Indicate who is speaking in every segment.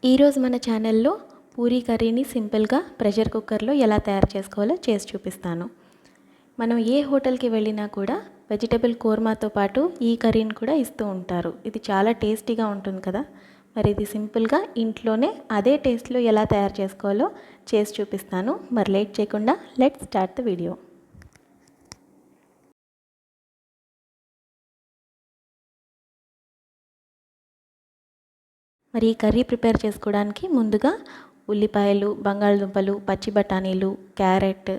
Speaker 1: ఈరోజు మన ఛానల్లో పూరీ కర్రీని సింపుల్గా ప్రెషర్ కుక్కర్లో ఎలా తయారు చేసుకోవాలో చేసి చూపిస్తాను. మనం ఏ హోటల్కి వెళ్ళినా కూడా వెజిటబుల్ కోర్మాతో పాటు ఈ కర్రీని కూడా ఇస్తూ ఉంటారు. ఇది చాలా టేస్టీగా ఉంటుంది కదా. మరి ఇది సింపుల్గా ఇంట్లోనే అదే టేస్ట్లో ఎలా తయారు చేసుకోవాలో చేసి చూపిస్తాను. మరి లేట్ చేయకుండా లెట్స్ స్టార్ట్ ద వీడియో. మరి ఈ కర్రీ ప్రిపేర్ చేసుకోవడానికి ముందుగా ఉల్లిపాయలు, బంగాళదుంపలు, పచ్చి బఠానీలు, క్యారెట్,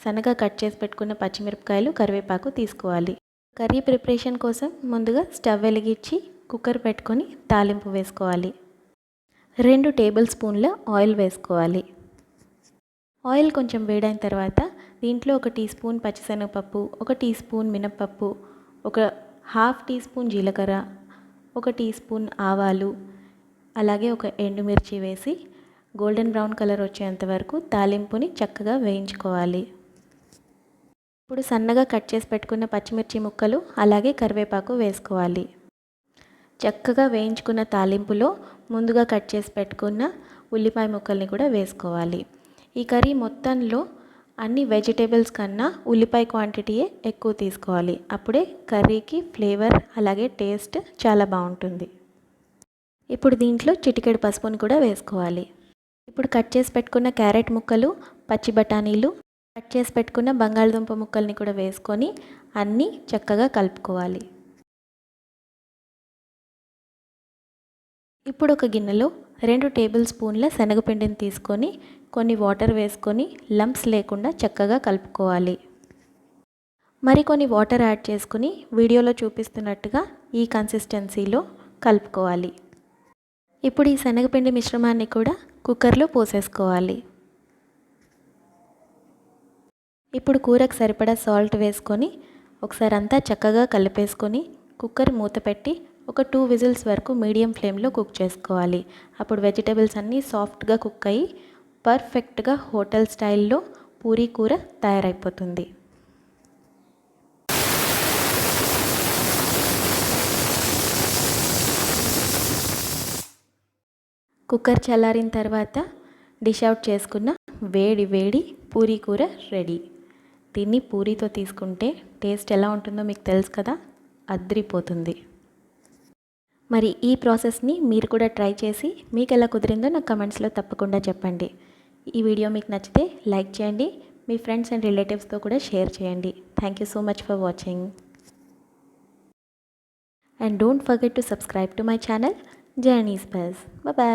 Speaker 1: సన్నగా కట్ చేసి పెట్టుకున్న పచ్చిమిరపకాయలు, కరివేపాకు తీసుకోవాలి. కర్రీ ప్రిపరేషన్ కోసం ముందుగా స్టవ్ వెలిగించి కుక్కర్ పెట్టుకొని తాలింపు వేసుకోవాలి. 2 టేబుల్ స్పూన్ల ఆయిల్ వేసుకోవాలి. ఆయిల్ కొంచెం వేడైన తర్వాత దీంట్లో 1 టీ స్పూన్ పచ్చిశనగపప్పు, 1 టీ స్పూన్ మినప్పప్పు, 1/2 టీ స్పూన్ జీలకర్ర, 1 టీ స్పూన్ ఆవాలు, అలాగే 1 ఎండుమిర్చి వేసి గోల్డెన్ బ్రౌన్ కలర్ వచ్చేంత వరకు తాలింపుని చక్కగా వేయించుకోవాలి. ఇప్పుడు సన్నగా కట్ చేసి పెట్టుకున్న పచ్చిమిర్చి ముక్కలు అలాగే కరివేపాకు వేసుకోవాలి. చక్కగా వేయించుకున్న తాలింపులో ముందుగా కట్ చేసి పెట్టుకున్న ఉల్లిపాయ ముక్కల్ని కూడా వేసుకోవాలి. ఈ కర్రీ మొత్తంలో అన్ని వెజిటేబుల్స్ కన్నా ఉల్లిపాయ క్వాంటిటీయే ఎక్కువ తీసుకోవాలి. అప్పుడే కర్రీకి ఫ్లేవర్ అలాగే టేస్ట్ చాలా బాగుంటుంది. ఇప్పుడు దీంట్లో చిటికెడు పసుపుని కూడా వేసుకోవాలి. ఇప్పుడు కట్ చేసి పెట్టుకున్న క్యారెట్ ముక్కలు, పచ్చి బఠానీలు, కట్ చేసి పెట్టుకున్న బంగాళదుంప ముక్కల్ని కూడా వేసుకొని అన్నీ చక్కగా కలుపుకోవాలి. ఇప్పుడు ఒక గిన్నెలో 2 టేబుల్ స్పూన్ల శనగపిండిని తీసుకొని కొన్ని వాటర్ వేసుకొని లంప్స్ లేకుండా చక్కగా కలుపుకోవాలి. మరికొన్ని వాటర్ యాడ్ చేసుకుని వీడియోలో చూపిస్తున్నట్టుగా ఈ కన్సిస్టెన్సీలో కలుపుకోవాలి. ఇప్పుడు ఈ శనగపిండి మిశ్రమాన్ని కూడా కుక్కర్లో పోసేసుకోవాలి. ఇప్పుడు కూరకు సరిపడా సాల్ట్ వేసుకొని ఒకసారి అంతా చక్కగా కలిపేసుకొని కుక్కర్ మూత పెట్టి ఒక 2 విజిల్స్ వరకు మీడియం ఫ్లేమ్లో కుక్ చేసుకోవాలి. అప్పుడు వెజిటేబుల్స్ అన్నీ సాఫ్ట్గా కుక్ అయ్యి పర్ఫెక్ట్గా హోటల్ స్టైల్లో పూరీ కూర తయారైపోతుంది. కుక్కర్ చల్లారిన తర్వాత డిష్ అవుట్ చేసుకున్న వేడి వేడి పూరీ కూర రెడీ. దీన్ని పూరీతో తీసుకుంటే టేస్ట్ ఎలా ఉంటుందో మీకు తెలుసు కదా, అద్రిపోతుంది. మరి ఈ ప్రాసెస్ని మీరు కూడా ట్రై చేసి మీకు ఎలా కుదిరిందో నాకు కమెంట్స్లో తప్పకుండా చెప్పండి. ఈ వీడియో మీకు నచ్చితే లైక్ చేయండి, మీ ఫ్రెండ్స్ అండ్ రిలేటివ్స్తో కూడా షేర్ చేయండి. Thank you so much for watching. And don't forget to subscribe to my channel, JANANI'S. Bye bye.